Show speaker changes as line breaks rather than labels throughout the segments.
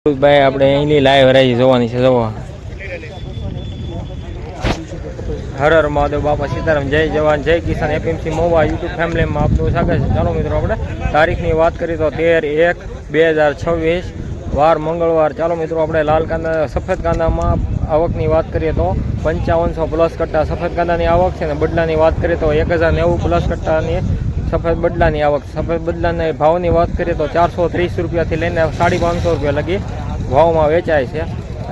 ભાઈ આપણે અહીંની લાઈવ હરાજી જોવાની છે. જોવા હર હર મહાદેવ, બાપા સીતારામ, જય જવાન જય કિસાન, એપીએમસી મહુવા યુટ્યુબ ફેમિલીમાં આપનું સ્વાગત છે. ચાલો મિત્રો, આપણે તારીખની વાત કરીએ તો 13/1/2026 વાર મંગળવાર. ચાલો મિત્રો, આપણે લાલ કાંદા સફેદ કાંદામાં આવકની વાત કરીએ તો 5500 પ્લસ કટ્ટા સફેદ કાંદાની આવક છે. અને બદલાની વાત કરીએ તો 1090 પ્લસ કટ્ટાની સફેદ બદલાની આવક. સફેદ બદલાના ભાવની વાત કરીએ તો 430 રૂપિયાથી લઈને 550 રૂપિયા લગી ભાવમાં વેચાય છે.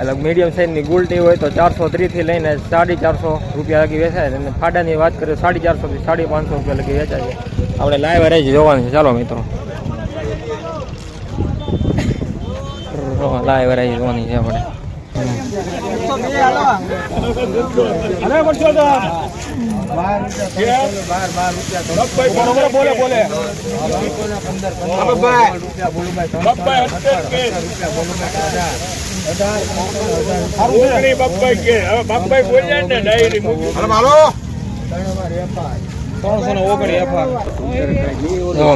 એટલે મીડિયમ સાઇઝની ગુલટી હોય તો 430થી લઈને 450 રૂપિયા લગી વેચાય છે. અને ફાડાની વાત કરીએ તો 450થી 550 રૂપિયા લગી વેચાય છે. આપણે લાઈવ હરાજી જોવાનું છે. ચાલો મિત્રો, લાઈવ હરાજી જોવાની છે આપણે.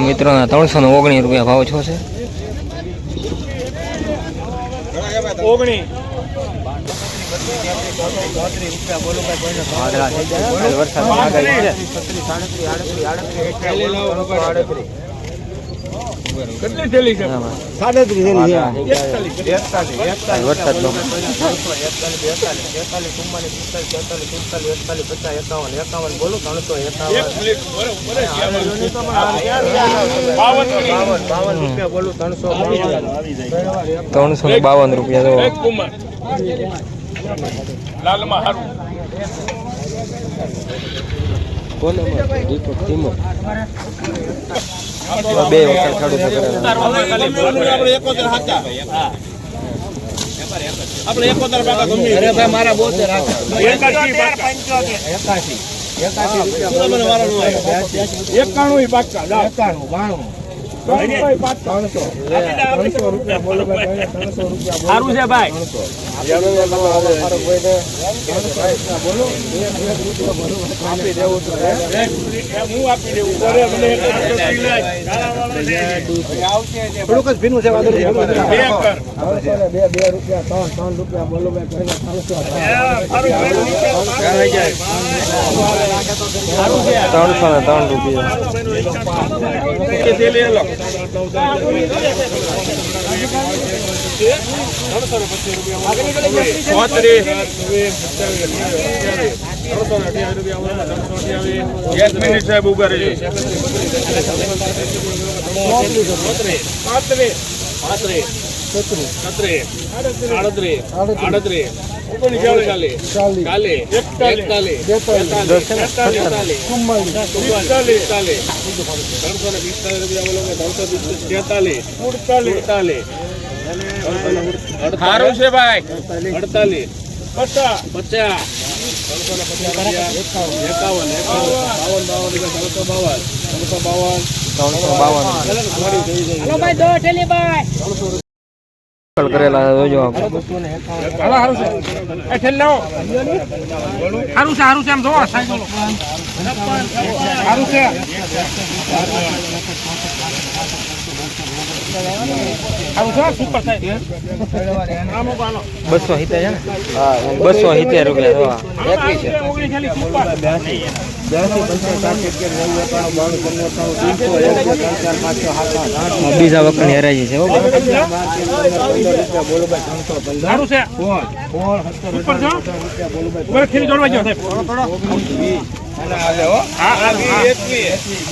મિત્રોના 319 રૂપિયા ભાવ છો છે.
કેટલી થેલી છે? 37 થેલી છે. 41 વરસાદ નો 41 બોલો 351 બોલો
352 રૂપિયા.
લાલમાં હારું
બે વખત ખેડૂતો
મારા 91 સારું છે ભાઈ. થોડુંક જ ભીનું છે. 2 રૂપિયા 3 રૂપિયા બોલો ભાઈ.
303 રૂપિયા.
1 મિનિટ સાહેબ ઉભા રહેજો. 48 છે ભાઈ. 48 50
કરેલા જોજો
સારું છે આમ જોવા સારું છે.
270 છે ને? 270 રૂપિયા. બીજા વખતની હરાજી છે.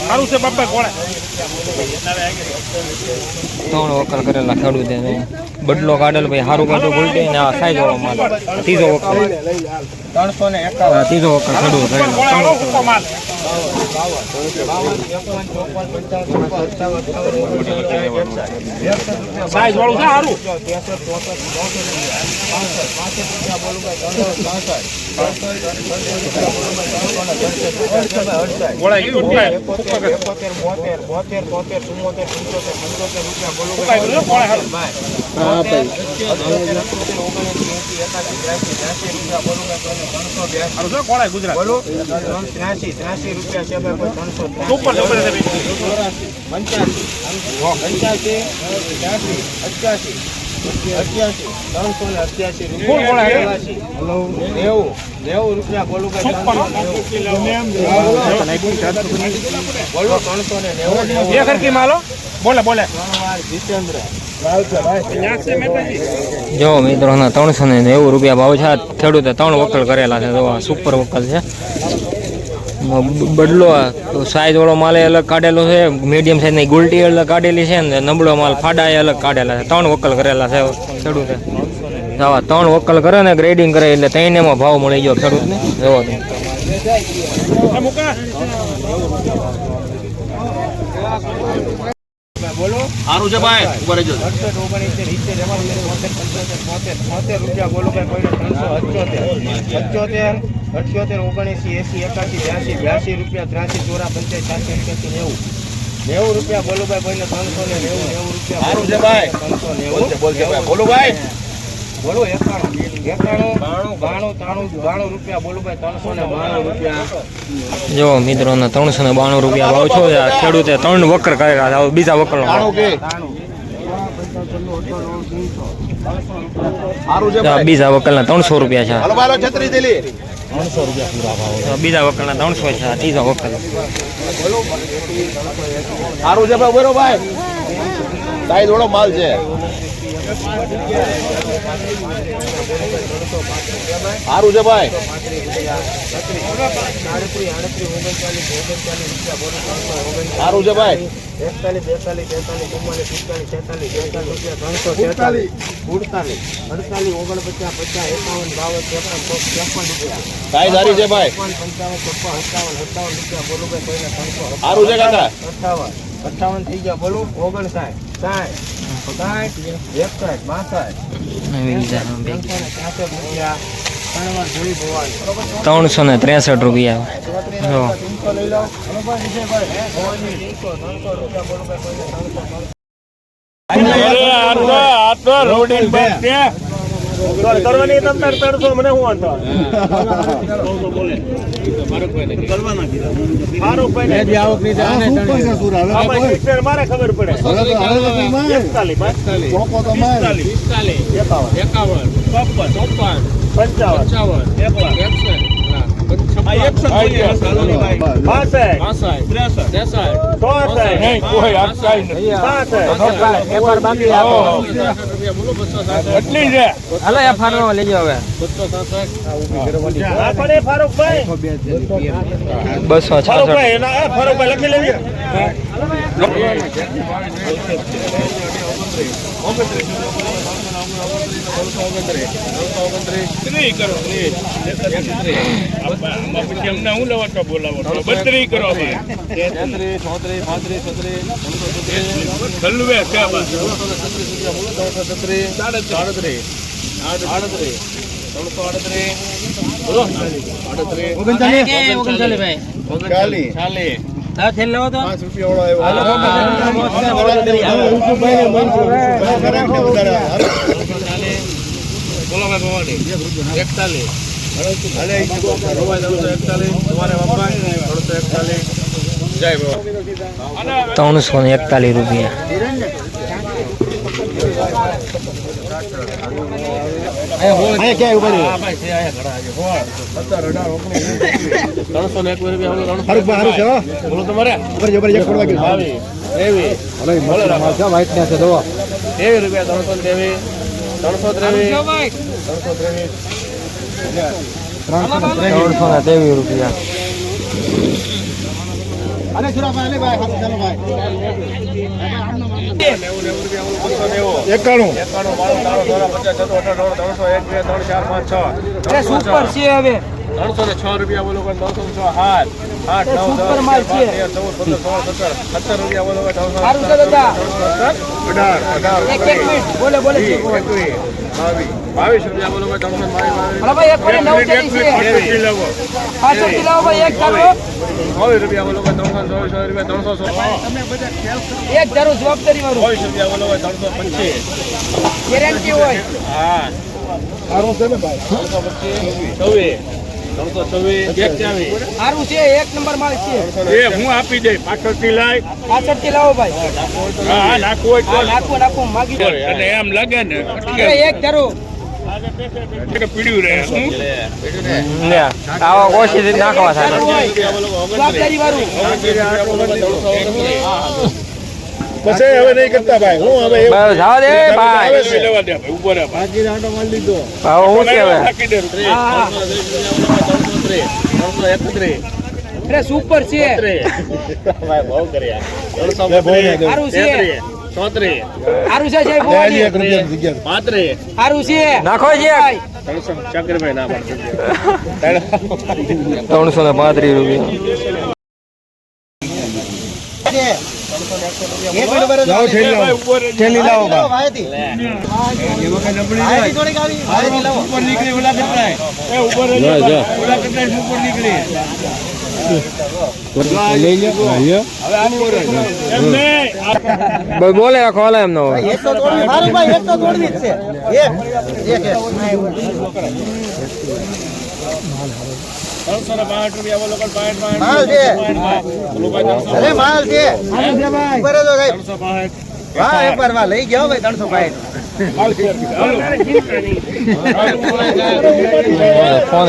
સારું છે બાપા. કોણે
3 વખત કરેલા ખેડૂત બદલો કાઢેલો ભાઈ. સારું કાઢું ભૂલતી ને આ સાઈઝ વાળો માલ. ત્રીજો વખત ખેડૂત કરેલો.
સાઈઝ વાળું છે સારું. ગુજરાત બોલો 83 રૂપિયા છે ભાઈ. 385 85 85 ફૂલ બોલે 90 રૂપિયા બોલું કે 390 એ ખરકી માલો બોલે જીતેન્દ્ર
જો મિત્રો 390 રૂપિયા ભાવ છે. ખેડૂતે 3 વકલ કરેલા છે. તો સુપર વકલ છે. બદલો સાઈઝ વાળો માલ અલગ કાઢેલો છે, મીડિયમ સાઈઝની ગુલટી અલગ કાઢેલી છે ને નબળો માલ ફાડા અલગ કાઢેલા છે. 3 વકલ કરેલા છે ખેડૂતે. આવા 3 વકલ કરે ને ગ્રેડિંગ કરે એટલે 3 એમાં ભાવ મળી ગયો ખેડૂતને. જોવો તમે
બોલો
સારું છે ભાઈ ઉપર રહેજો
68 રૂપિયા બોલો ભાઈ કોઈને 378 78 79 80 81 82 રૂપિયા 83 84 85 90 રૂપિયા બોલો ભાઈ કોઈને 390 રૂપિયા
સારું છે ભાઈ
390
બોલ છે ભાઈ બોલો ભાઈ
બોલો 91 92 રૂપિયા બોલો ભાઈ 392 રૂપિયા
જો મિત્રો 392 રૂપિયા ભાવ છો. ખેડૂતે 3 વકર કરેલા છે. બીજા વકલ
સારું કે સારું છે ભાઈ
બીજા વકલના 300 રૂપિયા છે.
હાલો ભાઈ છત્રી દિલી
300 રૂપિયા પૂરા ભાવ
બીજા વકલના 300 છે. ત્રીજા વકલ
સારું છે ભાઈ બોલો ભાઈ સાઈઝ થોડો માલ છે સારું છે ભાઈ સારું છે ભાઈ સાઈઝ સારી છે ભાઈ સારું છે કાકા
58 થઈ ગયા બોલું 59 60
363 રૂપિયા.
કરવાની તમને 300 મને હું વાંધો મારે ખબર પડે 266 લખી લેવી
₹341 રૂપિયા.
રૂપિયા બોલો 306 8 9 10
સારું છે, એક નંબર માલ છે.
એ હું આપી દે પાછળથી લાય
પાછળથી લાવો ભાઈ.
હા નાખવું હોય
હા, નાખો નાખો માગી દો.
અને એમ લાગે ને
અરે, એક ધરો.
પીડ્યું રહે હું
આવા કોશિશ નાખવા થાય
જવાબદારી વાળું.
પછી હવે નહીં કરતા ભાઈ હું હવે
બસ જવા દે ભાઈ
લેવા દે ભાઈ ઉભો રહે ભાઈ
હવે હું છે હવે
નાખી દે
હા. અરે સુપર છે. સારું છે. સારું છે સાહેબ, ભવાની. સારું છે.
નાખો છે 335 રૂપિયા
થેલી લાવો ભાઈ
બોલે રાખો હાલે એમ ન હોય
લઈ જાઓ ભાઈ 365.
ફોન